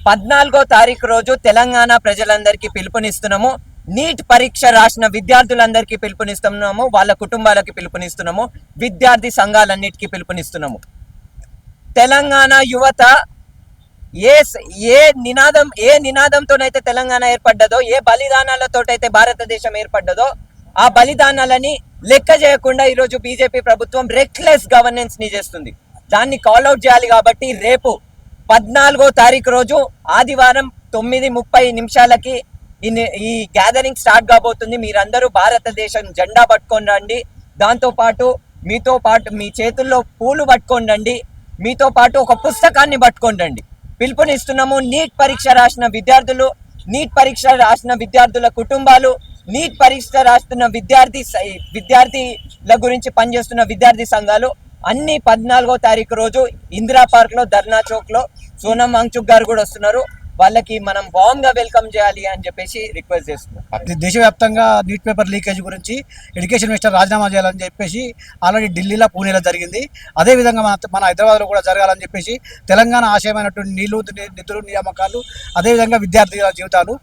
14వ తారీఖు రోజు తెలంగాణ ప్రజలందరికీ పిలుపునిస్తున్నాము. నీట్ పరీక్ష రాసిన విద్యార్థులందరికీ పిలుపునిస్తున్నాము, వాళ్ళ కుటుంబాలకి పిలుపునిస్తున్నాము, విద్యార్థి సంఘాలన్నిటికీ పిలుపునిస్తున్నాము. తెలంగాణ యువత ఏ నినాదంతోనైతే తెలంగాణ ఏర్పడ్డదో, ఏ బలిదానాలతోటైతే భారతదేశం ఏర్పడ్డదో, ఆ బలిదానాలని లెక్క చేయకుండా ఈరోజు బీజేపీ ప్రభుత్వం రెక్లెస్ గవర్నెన్స్ ని చేస్తుంది. దాన్ని కాల్అవుట్ చేయాలి. కాబట్టి రేపు 14వ తారీఖు రోజు ఆదివారం 9:30 ఈ గ్యాదరింగ్ స్టార్ట్ కాబోతుంది. మీరందరూ భారతదేశం జెండా పట్టుకొని రండి. దాంతో పాటు మీ చేతుల్లో పూలు పట్టుకొని రండి. మీతో పాటు ఒక పుస్తకాన్ని పట్టుకొని రండి. పిలుపునిస్తున్నాము. నీట్ పరీక్ష రాసిన విద్యార్థులు, నీట్ పరీక్ష రాసిన విద్యార్థుల కుటుంబాలు, నీట్ పరీక్ష రాస్తున్న విద్యార్థుల గురించి పనిచేస్తున్న విద్యార్థి సంఘాలు అన్ని 14వ తారీఖు రోజు ఇందిరా పార్క్ లో, ధర్నా చౌక్ లో సోనం వాంగ్చుక్ గారు కూడా వస్తున్నారు. వాళ్ళకి మనం వార్మ్ గా వెల్కమ్ చేయాలి అని చెప్పేసి రిక్వెస్ట్ చేస్తున్నాం. దేశవ్యాప్తంగా నీట్ పేపర్ లీకేజ్ గురించి ఎడ్యుకేషన్ మినిస్టర్ రాజీనామా చేయాలని చెప్పేసి ఆల్రెడీ ఢిల్లీలో, పూణేలో జరిగింది. అదేవిధంగా మన హైదరాబాద్లో కూడా జరగాలని చెప్పేసి తెలంగాణ ఆశయమైనటువంటి నీళ్లు, నిధులు, నియామకాలు, అదేవిధంగా విద్యార్థుల జీవితాలు,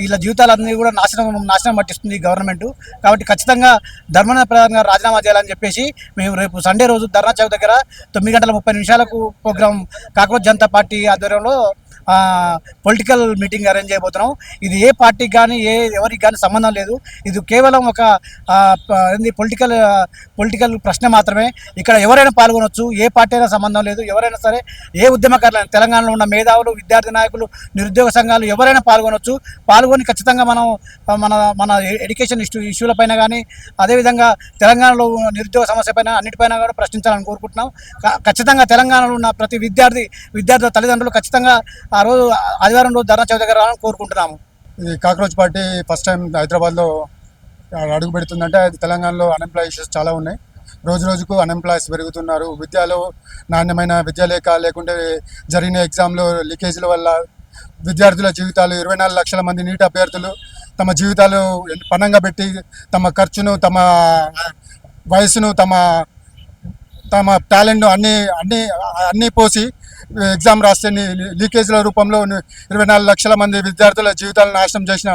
వీళ్ళ జీవితాలన్నీ కూడా నాశనం పట్టిస్తుంది గవర్నమెంట్. కాబట్టి ఖచ్చితంగా ధర్మప్రదంగా రాజీనామా చేయాలని చెప్పేసి మేము రేపు సండే రోజు ధర్నా చౌక్ దగ్గర 9:30 ప్రోగ్రాం కాక్రోచ్ జనతా పార్టీ ఆధ్వర్యంలో పొలిటికల్ మీటింగ్ అరేంజ్ చేయబోతున్నాం. ఇది ఏ పార్టీకి కానీ ఎవరికి కానీ సంబంధం లేదు. ఇది కేవలం ఒక పొలిటికల్ ప్రశ్న మాత్రమే. ఇక్కడ ఎవరైనా పాల్గొనవచ్చు, ఏ పార్టీ అయినా సంబంధం లేదు. ఎవరైనా సరే, ఏ ఉద్యమకారులైనా, తెలంగాణలో ఉన్న మేధావులు, విద్యార్థి నాయకులు, నిరుద్యోగ సంఘాలు ఎవరైనా పాల్గొని ఖచ్చితంగా మనం మన ఎడ్యుకేషన్ ఇష్యూలపైన కానీ, అదేవిధంగా తెలంగాణలో నిరుద్యోగ సమస్య పైన అన్నిటిపైన కూడా ప్రశ్నించాలని కోరుకుంటున్నాం. ఖచ్చితంగా తెలంగాణలో ఉన్న ప్రతి విద్యార్థుల తల్లిదండ్రులు ఖచ్చితంగా ఆ రోజు ఆదివారం రోజు ధర్నా చౌక్ దగ్గర రావాలని కోరుకుంటున్నాము. ఈ కాక్రోచ్ పార్టీ ఫస్ట్ టైం హైదరాబాద్లో అడుగు పెడుతుందంటే అది తెలంగాణలో అన్ఎంప్లాయ్ ఇష్యూస్ చాలా ఉన్నాయి. రోజు రోజుకు అన్ఎంప్లాయీస్ పెరుగుతున్నారు. విద్యలో నాణ్యమైన విద్య లేకుంటే జరిగిన ఎగ్జామ్లో లీకేజీల వల్ల విద్యార్థుల జీవితాలు 24 లక్షల మంది నీట్ అభ్యర్థులు తమ జీవితాలు పణంగా పెట్టి తమ ఖర్చును, తమ వయసును, తమ టాలెంట్ను అన్నీ పోసి ఎగ్జామ్ రాస్తే లీకేజీల రూపంలో 24 లక్షల మంది విద్యార్థుల జీవితాలను నాశనం చేసిన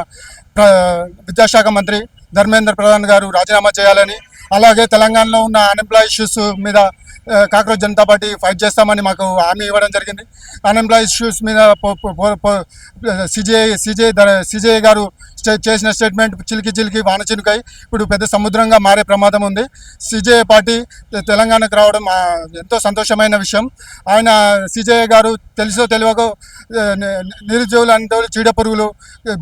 విద్యాశాఖ మంత్రి ధర్మేంద్ర ప్రధాన్ గారు రాజీనామా చేయాలని, అలాగే తెలంగాణలో ఉన్న అన్ఎంప్లాయ్ ఇష్యూస్ మీద కాక్రోచ్ జనతా పార్టీ ఫైట్ చేస్తామని మాకు హామీ ఇవ్వడం జరిగింది. అన్ఎంప్లాయ్ ఇష్యూస్ మీద సిజేఐ గారు చేసిన స్టేట్మెంట్ చిలికి వాన చినుకై ఇప్పుడు పెద్ద సముద్రంగా మారే ప్రమాదం ఉంది. సిజేఐ పార్టీ తెలంగాణకు రావడం ఎంతో సంతోషమైన విషయం. ఆయన సిజేఐ గారు తెలుసో తెలియకో నిరుద్యోగులు అంటే చీడ పురుగులు,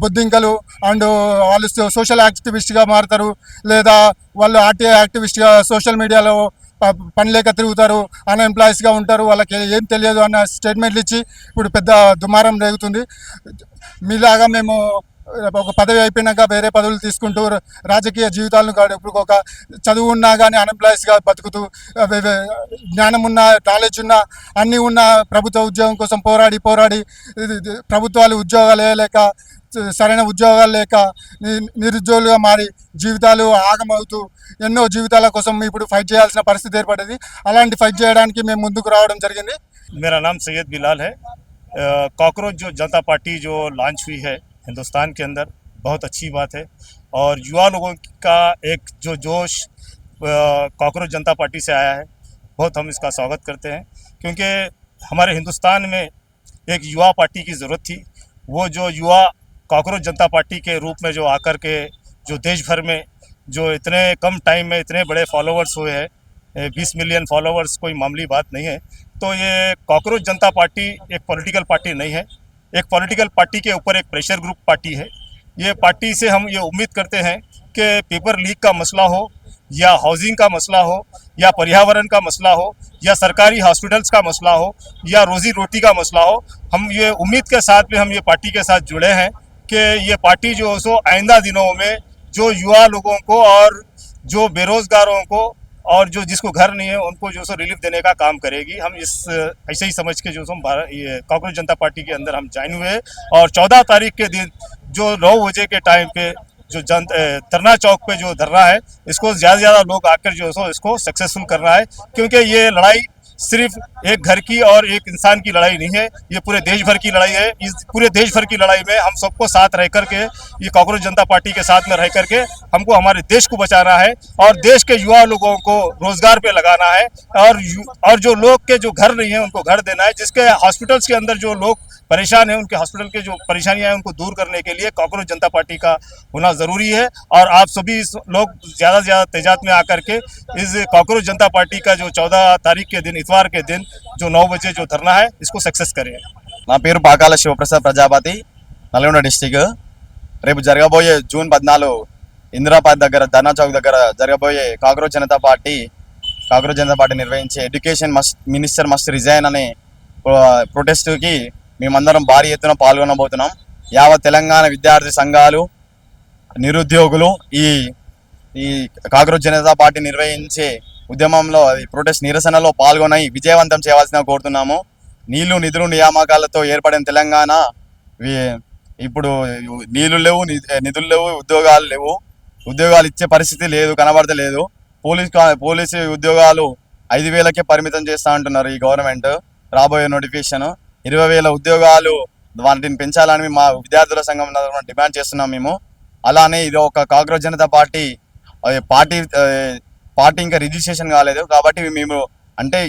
బొద్దింకలు అండ్ వాళ్ళు సోషల్ యాక్టివిస్ట్గా మారుతారు, లేదా వాళ్ళు ఆర్టీఐ యాక్టివిస్ట్గా సోషల్ మీడియాలో పని లేక తిరుగుతారు, అన్ఎంప్లాయీస్గా ఉంటారు, వాళ్ళకి ఏం తెలియదు అన్న స్టేట్మెంట్లు ఇచ్చి ఇప్పుడు పెద్ద దుమారం రేగుతుంది. మీలాగా మేము ఒక పదవి అయిపోయినాక వేరే పదవులు తీసుకుంటూ రాజకీయ జీవితాలను ఇప్పుడు ఒక చదువు ఉన్నా కానీ అన్ఎంప్లాయీస్గా బతుకుతూ, జ్ఞానం ఉన్న, నాలెడ్జ్ ఉన్న, అన్నీ ఉన్న ప్రభుత్వ ఉద్యోగం కోసం పోరాడి ప్రభుత్వాలు ఉద్యోగాలు వేయలేక, సరైన ఉద్యోగాలు లేక నిరుద్యోగులుగా మారి జీవితాలు ఆగమవుతూ ఎన్నో జీవితాల కోసం ఇప్పుడు ఫైట్ చేయాల్సిన పరిస్థితి ఏర్పడింది. అలాంటి ఫైట్ చేయడానికి మేము ముందుకు రావడం జరిగింది. मेरा नाम सैयद बिलाल है। कॉकरोच जो जनता पार्टी जो लॉन्च हुई है हिंदुस्तान के अंदर, बहुत अच्छी बात है। और युवा लोगों का एक जो जोश कॉकरोच जनता पार्टी से आया है, बहुत हम इसका स्वागत करते हैं, क्योंकि हमारे हिंदुस्तान में एक युवा पार्टी की ज़रूरत थी। वो जो युवा कॉकरोच जनता पार्टी के रूप में जो आकर के जो देश भर में जो इतने कम टाइम में इतने बड़े फॉलोवर्स हुए हैं, 20 मिलियन फॉलोवर्स कोई मामूली बात नहीं है। तो ये कॉकरोच जनता पार्टी एक पॉलिटिकल पार्टी नहीं है, एक पॉलिटिकल पार्टी के ऊपर एक प्रेशर ग्रुप पार्टी है। ये पार्टी से हम ये उम्मीद करते हैं कि पेपर लीक का मसला हो, या हाउसिंग का मसला हो, या पर्यावरण का मसला हो, या सरकारी हॉस्पिटल्स का मसला हो, या रोज़ी रोटी का मसला हो, हम ये उम्मीद के साथ में हम ये पार्टी के साथ जुड़े हैं कि ये पार्टी जो सो आइंदा दिनों में जो युवा लोगों को और जो बेरोज़गारों को और जो जिसको घर नहीं है उनको जो सो रिलीफ देने का काम करेगी। हम ऐसे ही समझ के जो सो ये कॉकरोच जनता पार्टी के अंदर हम ज्वाइन हुए। और 14 तारीख के दिन जो 9 बजे के टाइम पे जो धरना चौक पे जो धरना है, इसको ज़्यादा से ज़्यादा लोग आकर जो सो इसको सक्सेसफुल करना है, क्योंकि ये लड़ाई सिर्फ एक घर की और एक इंसान की लड़ाई नहीं है, ये पूरे देश भर की लड़ाई है। इस पूरे देश भर की लड़ाई में हम सबको साथ रह करके, ये कांग्रेस जनता पार्टी के साथ में रह करके हमको हमारे देश को बचाना है और देश के युवा लोगों को रोजगार पे लगाना है और जो लोग के जो घर नहीं है उनको घर देना है। जिसके हॉस्पिटल्स के अंदर जो लोग परेशान हैं, उनके हॉस्पिटल के जो परेशानियां हैं उनको दूर करने के लिए कांग्रेस जनता पार्टी का होना जरूरी है। और आप सभी लोग ज्यादा से ज्यादा तेजाब में आकर के इस कांग्रेस जनता पार्टी का जो 14 तारीख के दिन, इतवार के दिन जो 9 बजे जो धरना है, इसको सक्सेस करें। నా పేరు పాకాల శివప్రసాద్ ప్రజాపతి, నల్గొండ డిస్టిక్. రేపు జరగబోయే జూన్ 14 ఇందిరాపార్క్ దగ్గర, ధర్నా చౌక్ దగ్గర జరగబోయే కాంగ్రెస్ జనతా పార్టీ నిర్వహించే ఎడ్యుకేషన్ మినిస్టర్ మస్ట్ రిజైన్ అనే ప్రొటెస్ట్కి మేమందరం భారీ ఎత్తున పాల్గొనబోతున్నాం. యావత్ తెలంగాణ విద్యార్థి సంఘాలు, నిరుద్యోగులు ఈ కాంగ్రెస్ జనతా పార్టీ నిర్వహించే ఉద్యమంలో, ప్రొటెస్ట్ నిరసనలో పాల్గొని విజయవంతం చేయవలసిన కోరుతున్నాము. నీళ్లు నిధులు నియామకాలతో ఏర్పడిన తెలంగాణ ఇప్పుడు నీళ్లు లేవు, నిధులు లేవు, ఉద్యోగాలు లేవు, ఉద్యోగాలు ఇచ్చే పరిస్థితి లేదు, కనబడతలేదు. పోలీసు ఉద్యోగాలు 5,000కే పరిమితం చేస్తా అంటున్నారు ఈ గవర్నమెంట్. రాబోయే నోటిఫికేషన్ 20,000 ఉద్యోగాలు, వాటిని పెంచాలని మా విద్యార్థుల సంఘం డిమాండ్ చేస్తున్నాం మేము. అలానే ఇది ఒక కాంగ్రెస్ జనతా పార్టీ ఇంకా రిజిస్ట్రేషన్ కాలేదు కాబట్టి మేము అంటే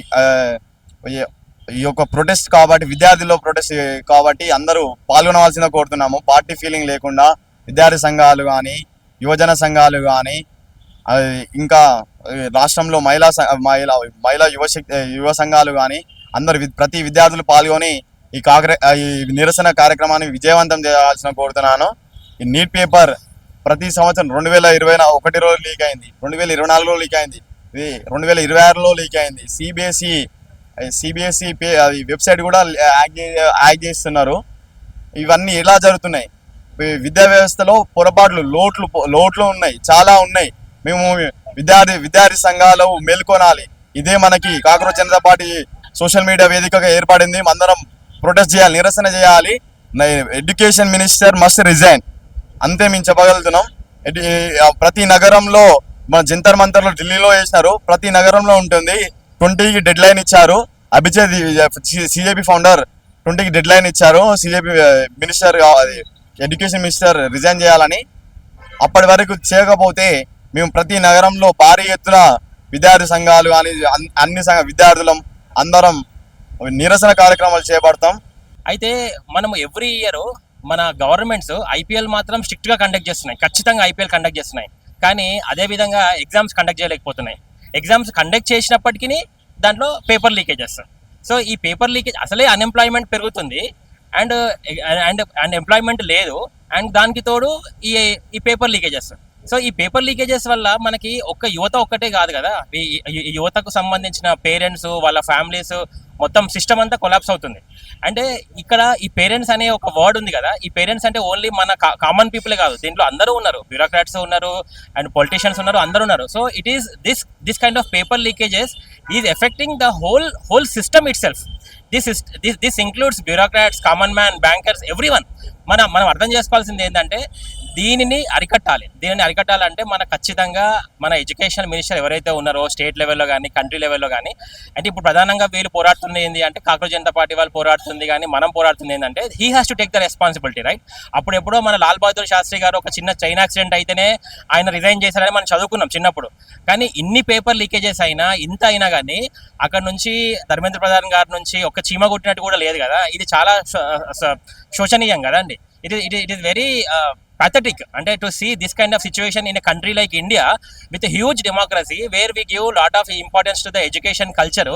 ఈ యొక్క ప్రొటెస్ట్ కాబట్టి, విద్యార్థుల్లో ప్రొటెస్ట్ కాబట్టి అందరూ పాల్గొనవలసిందిగా కోరుతున్నాము. పార్టీ ఫీలింగ్ లేకుండా విద్యార్థి సంఘాలు కానీ, యువజన సంఘాలు కానీ, ఇంకా రాష్ట్రంలో మహిళా యువ సంఘాలు కానీ అందరు ప్రతి విద్యార్థులు పాల్గొని ఈ నిరసన కార్యక్రమాన్ని విజయవంతం చేయాల్సిన కోరుతున్నాను. ఈ నీట్ పేపర్ ప్రతి సంవత్సరం 2021లో లీక్ అయింది, 2024లో లీక్ అయింది, 2026లో లీక్ అయింది. సిబిఎస్ఈ వెబ్సైట్ కూడా యాక్ట్ చేస్తున్నారు. ఇవన్నీ ఎలా జరుగుతున్నాయి? విద్యా వ్యవస్థలో పొరపాట్లు, లోట్లు ఉన్నాయి, చాలా ఉన్నాయి. మేము విద్యార్థి సంఘాలు మేల్కొనాలి. ఇదే మనకి Congress Janata party social media వేదికగా ఏర్పడింది. అందరం ప్రొటెస్ట్ చేయాలి, నిరసన చేయాలి. ఎడ్యుకేషన్ మినిస్టర్ మస్ట్ రిజైన్, అంతే మేము చెప్పగలుగుతున్నాం. ప్రతి నగరంలో, మన జంతర్ మంతర్లో ఢిల్లీలో వేసినారు, ప్రతి నగరంలో ఉంటుంది. 20కి డెడ్ లైన్ ఇచ్చారు. అభిజిత్ సిజేపీ ఫౌండర్ 20కి డెడ్ లైన్ ఇచ్చారు. సిజేపీ మినిస్టర్, ఎడ్యుకేషన్ మినిస్టర్ రిజైన్ చేయాలని. అప్పటి వరకు చేయకపోతే మేము ప్రతి నగరంలో భారీ ఎత్తున విద్యార్థి సంఘాలు కానీ అన్ని విద్యార్థులం అందరం నిరసన కార్యక్రమాలు చేపడతాం. అయితే మనం ఎవ్రీ ఇయర్ మన గవర్నమెంట్స్ ఐపీఎల్ మాత్రం స్ట్రిక్ట్గా కండక్ట్ చేస్తున్నాయి, ఖచ్చితంగా ఐపీఎల్ కండక్ట్ చేస్తున్నాయి. కానీ అదేవిధంగా ఎగ్జామ్స్ కండక్ట్ చేయలేకపోతున్నాయి. ఎగ్జామ్స్ కండక్ట్ చేసినప్పటికీ దాంట్లో పేపర్ లీకేజెస్. సో ఈ పేపర్ లీకేజ్ అసలే అన్ఎంప్లాయ్మెంట్ పెరుగుతుంది అండ్ ఎంప్లాయ్మెంట్ లేదు, అండ్ దానికి తోడు ఈ పేపర్ లీకేజెస్. సో ఈ పేపర్ లీకేజెస్ వల్ల మనకి యువత ఒక్కటే కాదు కదా, ఈ యువతకు సంబంధించిన పేరెంట్స్, వాళ్ళ ఫ్యామిలీస్, మొత్తం సిస్టమ్ అంతా కొలాప్స్ అవుతుంది. అంటే ఇక్కడ ఈ పేరెంట్స్ అనే ఒక వర్డ్ ఉంది కదా, ఈ పేరెంట్స్ అంటే ఓన్లీ మన కామన్ పీపులే కాదు, దీంట్లో అందరూ ఉన్నారు, బ్యూరోక్రాట్స్ ఉన్నారు అండ్ పొలిటీషియన్స్ ఉన్నారు, అందరూ ఉన్నారు. So it is this kind of paper leakages is affecting the whole system it self. This includes bureaucrats, common man, bankers, everyone. మనం అర్థం చేసుకోవాల్సింది ఏంటంటే దీనిని అరికట్టాలంటే మన ఖచ్చితంగా మన ఎడ్యుకేషన్ మినిస్టర్ ఎవరైతే ఉన్నారో స్టేట్ లెవెల్లో కానీ కంట్రీ లెవెల్లో కానీ, అంటే ఇప్పుడు ప్రధానంగా వీళ్ళు పోరాడుతుంది ఏంటి అంటే కాంగ్రెస్ జనతా పార్టీ వాళ్ళు పోరాడుతుంది కానీ మనం పోరాడుతుంది ఏంటంటే he has to take the responsibility, right? అప్పుడెప్పుడో మన లాల్ బహదూర్ శాస్త్రి గారు ఒక చిన్న చైన్ యాక్సిడెంట్ అయితేనే ఆయన రిజైన్ చేశారని మనం చదువుకున్నాం చిన్నప్పుడు. కానీ ఇన్ని పేపర్ లీకేజెస్ అయినా, ఇంత అయినా కానీ అక్కడ నుంచి ధర్మేంద్ర ప్రధాన్ గారి నుంచి ఒక చీమ కొట్టినట్టు కూడా లేదు కదా. ఇది చాలా శోచనీయం కదండి. It is very pathetic అంటే to see this kind of situation in a country like India with a huge democracy where we give lot of importance to the education culture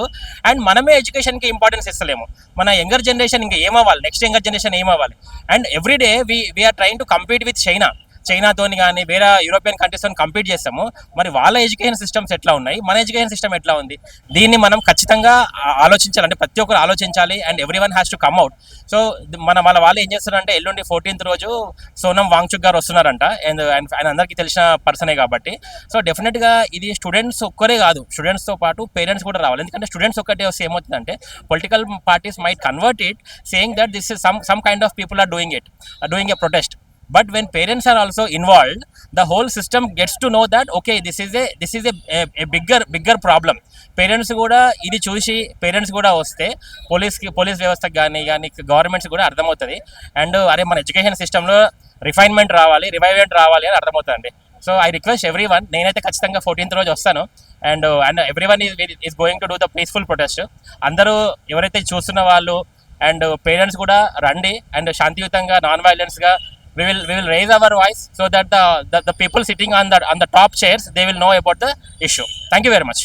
and మనమే ఎడ్యుకేషన్ కి importance ఇస్తలేము. మన younger generation ఇంకా ఏమవ్వాలి, నెక్స్ట్ younger generation ఏమవ్వాలి? And every day we're trying to compete with చైనాతోని కానీ వేరే యూరోపియన్ కంట్రీస్తో కంపీట్ చేస్తాము. మరి వాళ్ళ ఎడ్యుకేషన్ సిస్టమ్స్ ఎట్లా ఉన్నాయి, మన ఎడ్యుకేషన్ సిస్టమ్ ఎట్లా ఉంది? దీన్ని మనం ఖచ్చితంగా ఆలోచించాలి, అంటే ప్రతి ఒక్కరు ఆలోచించాలి and every one has to come out. So మన వాళ్ళు ఏం చేస్తున్నారంటే ఎల్లుండి 14th రోజు సోనం వాంగ్చుక్ గారు వస్తున్నారంట, అండ్ ఆయన అందరికీ తెలిసిన పర్సనే కాబట్టి. సో డెఫినెట్గా ఇది స్టూడెంట్స్ ఒక్కరే కాదు, స్టూడెంట్స్తో పాటు పేరెంట్స్ కూడా రావాలి. ఎందుకంటే స్టూడెంట్స్ ఒక్కటే వస్తే ఏమవుతుందంటే political parties might convert it saying that this is some kind of people are doing a protest. But when parents are also involved, the whole system gets to know that okay, this is a bigger problem. Parents కూడా ఇది చూసి parents కూడా వస్తే police వ్యవస్థకు కానీ governments కూడా అర్థమవుతుంది. And అరే మన ఎడ్యుకేషన్ సిస్టంలో రివైవ్మెంట్ రావాలి అని అర్థమవుతుంది. So I request every one, నేనైతే ఖచ్చితంగా 14th రోజు వస్తాను. And every one is going to do the peaceful protest. అందరూ ఎవరైతే చూస్తున్న వాళ్ళు అండ్ పేరెంట్స్ కూడా రండి అండ్ శాంతియుతంగా non వైలెన్స్గా we will raise our voice so that the people sitting on the top chairs, they will know about the issue. Thank you very much.